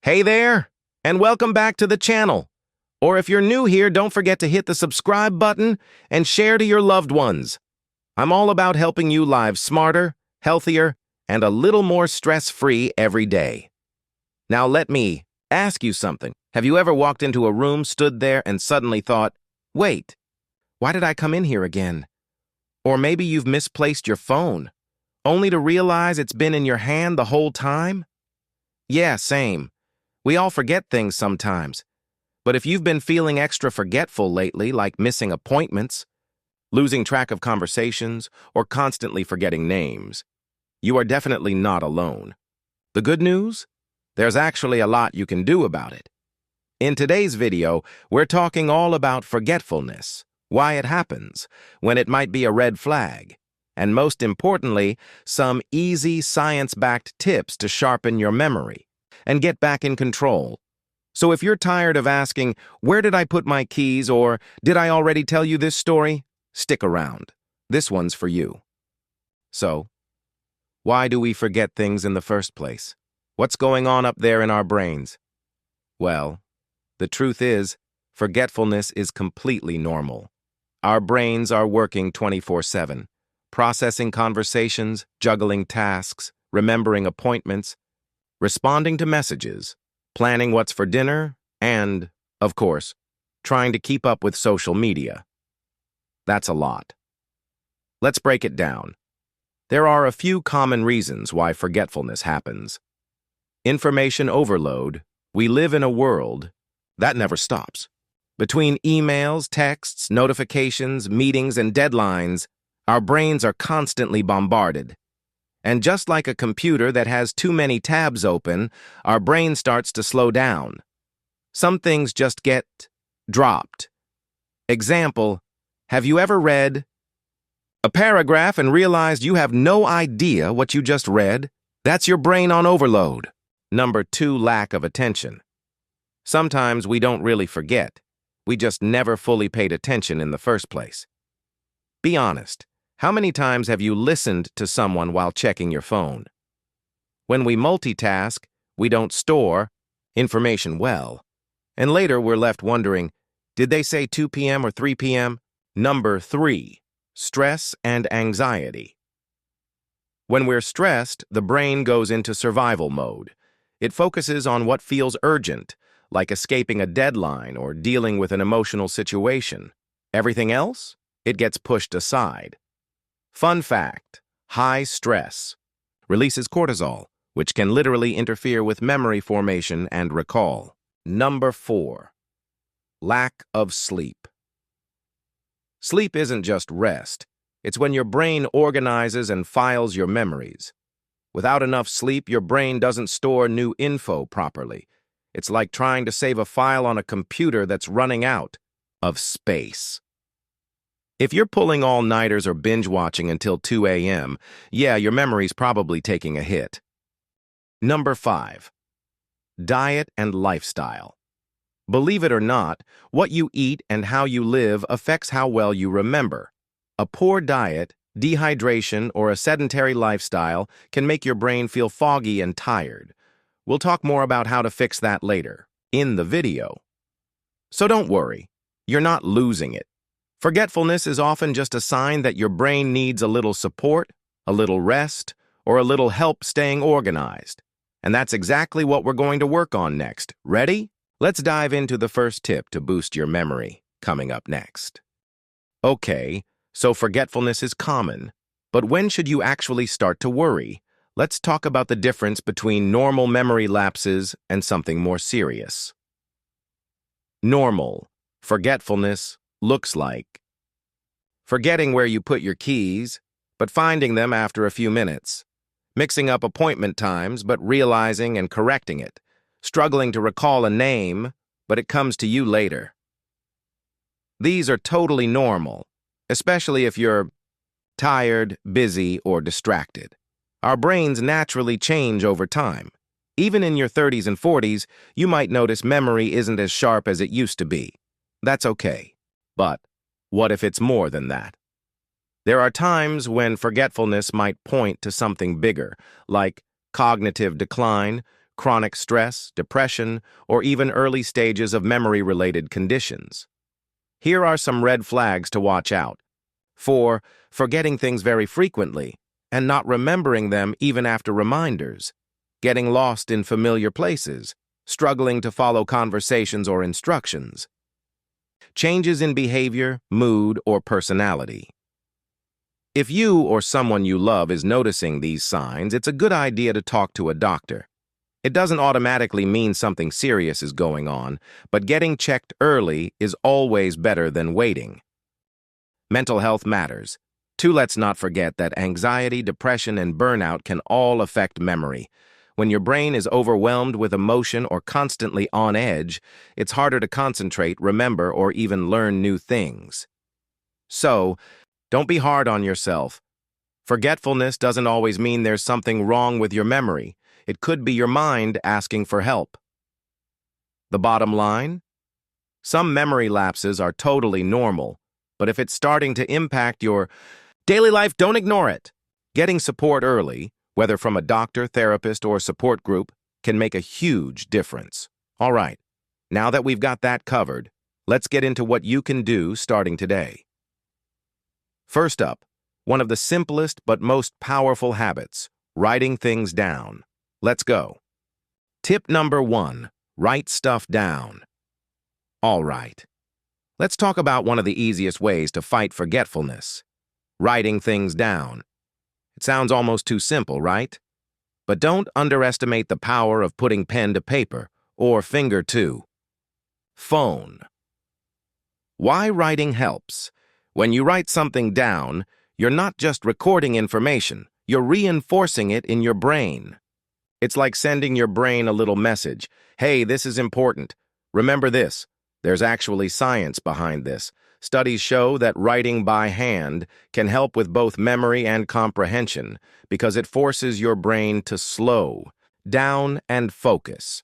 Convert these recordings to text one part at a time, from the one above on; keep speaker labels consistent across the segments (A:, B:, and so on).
A: Hey there, and welcome back to the channel. Or if you're new here, don't forget to hit the subscribe button and share to your loved ones. I'm all about helping you live smarter, healthier, and a little more stress-free every day. Now let me ask you something. Have you ever walked into a room, stood there, and suddenly thought, wait, why did I come in here again? Or maybe you've misplaced your phone, only to realize it's been in your hand the whole time? Yeah, same. We all forget things sometimes. But if you've been feeling extra forgetful lately, like missing appointments, losing track of conversations, or constantly forgetting names, you are definitely not alone. The good news? There's actually a lot you can do about it. In today's video, we're talking all about forgetfulness, why it happens, when it might be a red flag, and most importantly, some easy science-backed tips to sharpen your memory and get back in control. So if you're tired of asking, where did I put my keys, or did I already tell you this story? Stick around. This one's for you. So, why do we forget things in the first place? What's going on up there in our brains? Well, the truth is, forgetfulness is completely normal. Our brains are working 24/7, processing conversations, juggling tasks, remembering appointments, responding to messages, planning what's for dinner, and, of course, trying to keep up with social media. That's a lot. Let's break it down. There are a few common reasons why forgetfulness happens. Information overload. We live in a world that never stops. Between emails, texts, notifications, meetings, and deadlines, our brains are constantly bombarded. And just like a computer that has too many tabs open, our brain starts to slow down. Some things just get dropped. Example, have you ever read a paragraph and realized you have no idea what you just read? That's your brain on overload. Number 2, lack of attention. Sometimes we don't really forget. We just never fully paid attention in the first place. Be honest. How many times have you listened to someone while checking your phone? When we multitask, we don't store information well. And later we're left wondering, did they say 2 p.m. or 3 p.m.? Number 3, stress and anxiety. When we're stressed, the brain goes into survival mode. It focuses on what feels urgent, like escaping a deadline or dealing with an emotional situation. Everything else? It gets pushed aside. Fun fact, high stress releases cortisol, which can literally interfere with memory formation and recall. Number 4, lack of sleep. Sleep isn't just rest. It's when your brain organizes and files your memories. Without enough sleep, your brain doesn't store new info properly. It's like trying to save a file on a computer that's running out of space. If you're pulling all-nighters or binge-watching until 2 a.m., yeah, your memory's probably taking a hit. Number 5, diet and lifestyle. Believe it or not, what you eat and how you live affects how well you remember. A poor diet, dehydration, or a sedentary lifestyle can make your brain feel foggy and tired. We'll talk more about how to fix that later, in the video. So don't worry, you're not losing it. Forgetfulness is often just a sign that your brain needs a little support, a little rest, or a little help staying organized. And that's exactly what we're going to work on next. Ready? Let's dive into the first tip to boost your memory, coming up next. Okay, so forgetfulness is common, but when should you actually start to worry? Let's talk about the difference between normal memory lapses and something more serious. Normal forgetfulness looks like forgetting where you put your keys, but finding them after a few minutes, mixing up appointment times but realizing and correcting it, struggling to recall a name, but it comes to you later. These are totally normal, especially if you're tired, busy, or distracted. Our brains naturally change over time. Even in your 30s and 40s, you might notice memory isn't as sharp as it used to be. That's okay. But what if it's more than that? There are times when forgetfulness might point to something bigger, like cognitive decline, chronic stress, depression, or even early stages of memory-related conditions. Here are some red flags to watch out. 4. Forgetting things very frequently and not remembering them even after reminders. Getting lost in familiar places, struggling to follow conversations or instructions. Changes in behavior, mood, or personality. If you or someone you love is noticing these signs, it's a good idea to talk to a doctor. It doesn't automatically mean something serious is going on, but getting checked early is always better than waiting. Mental health matters. Too, let's not forget that anxiety, depression, and burnout can all affect memory. When your brain is overwhelmed with emotion or constantly on edge, it's harder to concentrate, remember, or even learn new things. So, don't be hard on yourself. Forgetfulness doesn't always mean there's something wrong with your memory. It could be your mind asking for help. The bottom line? Some memory lapses are totally normal, but if it's starting to impact your daily life, don't ignore it. Getting support early, whether from a doctor, therapist, or support group, can make a huge difference. All right, now that we've got that covered, let's get into what you can do starting today. First up, one of the simplest but most powerful habits, writing things down. Let's go. Tip number 1, write stuff down. All right, let's talk about one of the easiest ways to fight forgetfulness, writing things down. It sounds almost too simple, right? But don't underestimate the power of putting pen to paper, or finger to phone. Why writing helps? When you write something down, you're not just recording information, you're reinforcing it in your brain. It's like sending your brain a little message. Hey, this is important. Remember this. There's actually science behind this. Studies show that writing by hand can help with both memory and comprehension because it forces your brain to slow down and focus.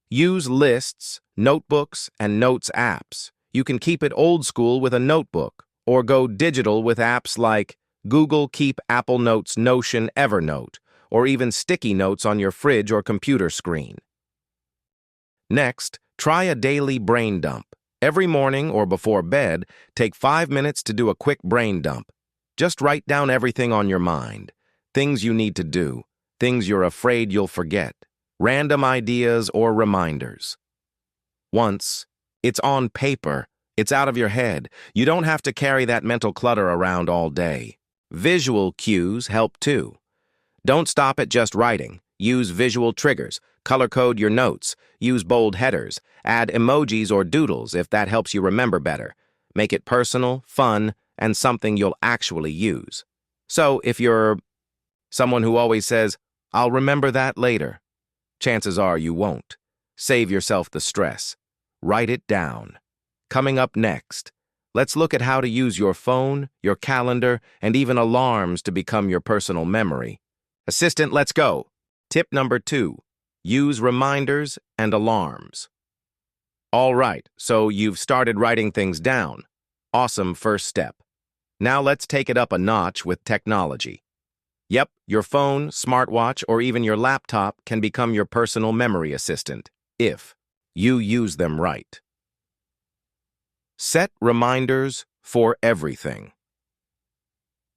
A: Use lists, notebooks, and notes apps. You can keep it old school with a notebook, or go digital with apps like Google Keep, Apple Notes, Notion, Evernote, or even sticky notes on your fridge or computer screen. Next, try a daily brain dump. Every morning or before bed, take 5 minutes to do a quick brain dump. Just write down everything on your mind. Things you need to do, things you're afraid you'll forget, random ideas or reminders. Once it's on paper, it's out of your head. You don't have to carry that mental clutter around all day. Visual cues help too. Don't stop at just writing. Use visual triggers. Color code your notes. Use bold headers. Add emojis or doodles if that helps you remember better. Make it personal, fun, and something you'll actually use. So if you're someone who always says, "I'll remember that later," chances are you won't. Save yourself the stress. Write it down. Coming up next, let's look at how to use your phone, your calendar, and even alarms to become your personal memory. Assistant, let's go. Tip number 2, use reminders and alarms. All right, so you've started writing things down. Awesome first step. Now let's take it up a notch with technology. Yep, your phone, smartwatch, or even your laptop can become your personal memory assistant, if you use them right. Set reminders for everything.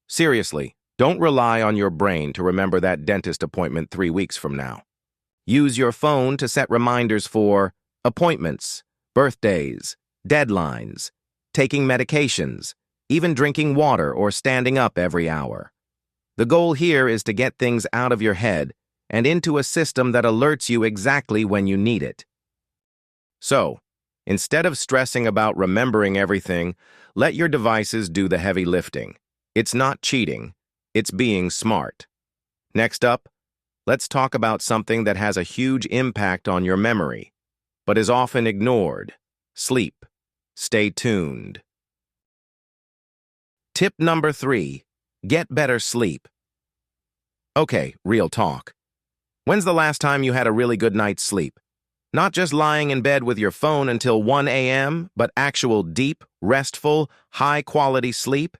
A: Seriously, don't rely on your brain to remember that dentist appointment 3 weeks from now. Use your phone to set reminders for appointments, birthdays, deadlines, taking medications, even drinking water or standing up every hour. The goal here is to get things out of your head and into a system that alerts you exactly when you need it. So, instead of stressing about remembering everything, let your devices do the heavy lifting. It's not cheating, it's being smart. Next up, let's talk about something that has a huge impact on your memory, but is often ignored: sleep. Stay tuned. Tip number 3, get better sleep. Okay, real talk. When's the last time you had a really good night's sleep? Not just lying in bed with your phone until 1 a.m., but actual deep, restful, high-quality sleep?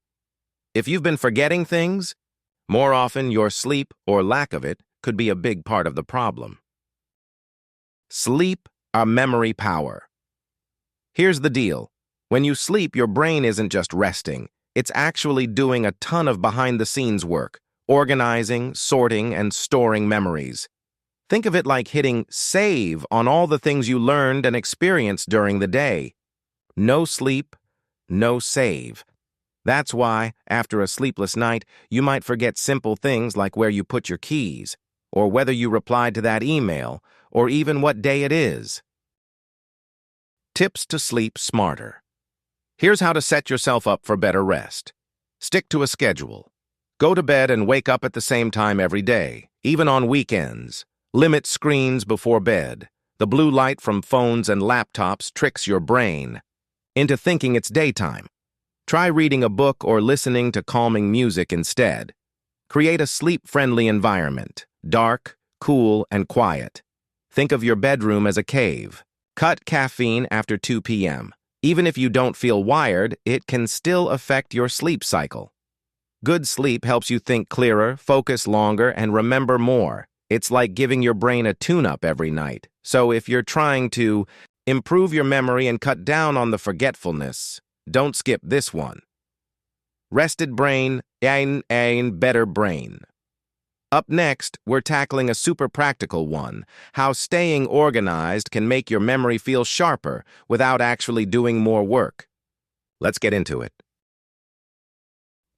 A: If you've been forgetting things, more often your sleep, or lack of it, could be a big part of the problem. Sleep, our memory power. Here's the deal. When you sleep, your brain isn't just resting. It's actually doing a ton of behind-the-scenes work, organizing, sorting, and storing memories. Think of it like hitting save on all the things you learned and experienced during the day. No sleep, no save. That's why, after a sleepless night, you might forget simple things like where you put your keys, or whether you replied to that email, or even what day it is. Tips to sleep smarter. Here's how to set yourself up for better rest. Stick to a schedule. Go to bed and wake up at the same time every day, even on weekends. Limit screens before bed. The blue light from phones and laptops tricks your brain into thinking it's daytime. Try reading a book or listening to calming music instead. Create a sleep-friendly environment, dark, cool, and quiet. Think of your bedroom as a cave. Cut caffeine after 2 p.m. Even if you don't feel wired, it can still affect your sleep cycle. Good sleep helps you think clearer, focus longer, and remember more. It's like giving your brain a tune-up every night. So if you're trying to improve your memory and cut down on the forgetfulness, don't skip this one. Rested brain, better brain. Up next, we're tackling a super practical one, how staying organized can make your memory feel sharper without actually doing more work. Let's get into it.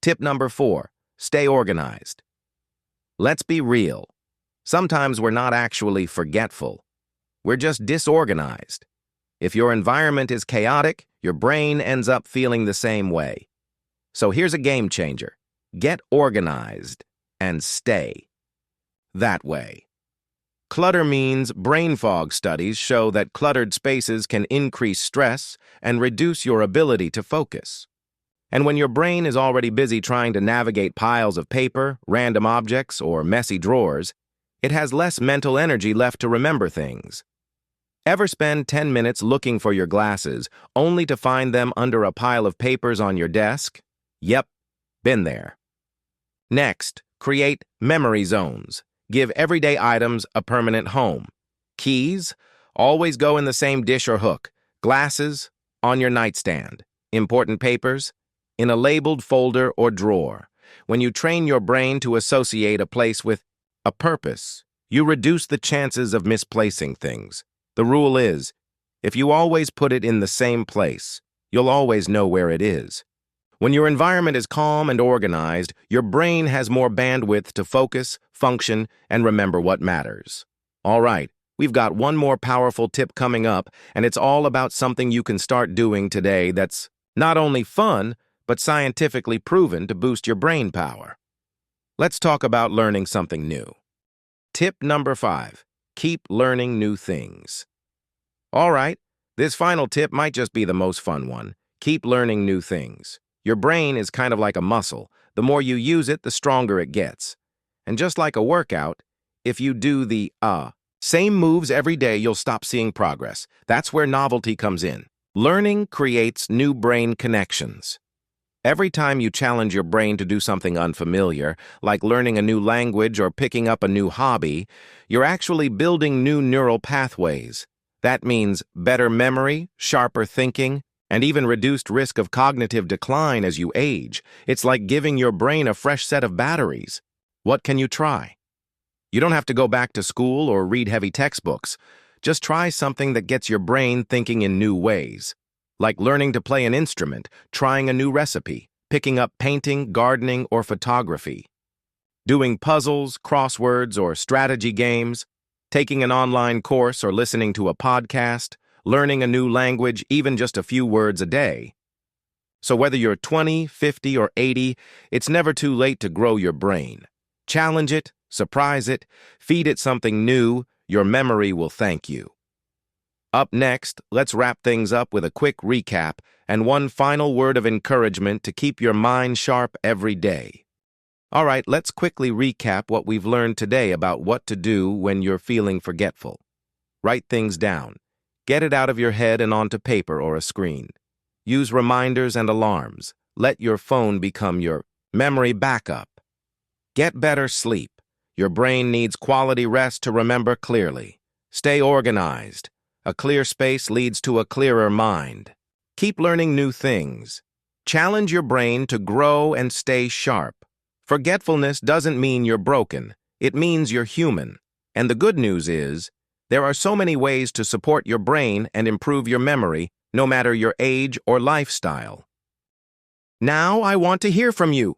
A: Tip number 4, stay organized. Let's be real. Sometimes we're not actually forgetful. We're just disorganized. If your environment is chaotic, your brain ends up feeling the same way. So here's a game changer. Get organized and stay that way. Clutter means brain fog. Studies show that cluttered spaces can increase stress and reduce your ability to focus. And when your brain is already busy trying to navigate piles of paper, random objects, or messy drawers, it has less mental energy left to remember things. Ever spend 10 minutes looking for your glasses, only to find them under a pile of papers on your desk? Yep, been there. Next, create memory zones. Give everyday items a permanent home. Keys, always go in the same dish or hook. Glasses, on your nightstand. Important papers, in a labeled folder or drawer. When you train your brain to associate a place with a purpose, you reduce the chances of misplacing things. The rule is, if you always put it in the same place, you'll always know where it is. When your environment is calm and organized, your brain has more bandwidth to focus, function, and remember what matters. All right, we've got one more powerful tip coming up, and it's all about something you can start doing today that's not only fun, but scientifically proven to boost your brain power. Let's talk about learning something new. Tip number 5, keep learning new things. All right, this final tip might just be the most fun one. Keep learning new things. Your brain is kind of like a muscle. The more you use it, the stronger it gets. And just like a workout, if you do the same moves every day, you'll stop seeing progress. That's where novelty comes in. Learning creates new brain connections. Every time you challenge your brain to do something unfamiliar, like learning a new language or picking up a new hobby, you're actually building new neural pathways. That means better memory, sharper thinking, and even reduced risk of cognitive decline as you age. It's like giving your brain a fresh set of batteries. What can you try? You don't have to go back to school or read heavy textbooks. Just try something that gets your brain thinking in new ways. Like learning to play an instrument, trying a new recipe, picking up painting, gardening, or photography. Doing puzzles, crosswords, or strategy games, taking an online course or listening to a podcast, learning a new language, even just a few words a day. So whether you're 20, 50, or 80, it's never too late to grow your brain. Challenge it, surprise it, feed it something new, your memory will thank you. Up next, let's wrap things up with a quick recap and one final word of encouragement to keep your mind sharp every day. All right, let's quickly recap what we've learned today about what to do when you're feeling forgetful. Write things down. Get it out of your head and onto paper or a screen. Use reminders and alarms. Let your phone become your memory backup. Get better sleep. Your brain needs quality rest to remember clearly. Stay organized. A clear space leads to a clearer mind. Keep learning new things. Challenge your brain to grow and stay sharp. Forgetfulness doesn't mean you're broken. It means you're human. And the good news is, there are so many ways to support your brain and improve your memory, no matter your age or lifestyle. Now I want to hear from you.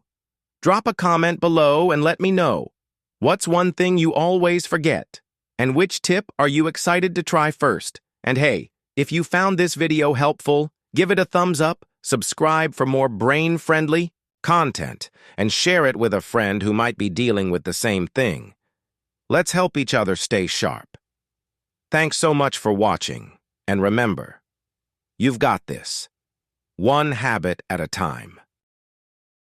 A: Drop a comment below and let me know. What's one thing you always forget? And which tip are you excited to try first? And hey, if you found this video helpful, give it a thumbs up, subscribe for more brain-friendly content, and share it with a friend who might be dealing with the same thing. Let's help each other stay sharp. Thanks so much for watching, and remember, you've got this. One habit at a time.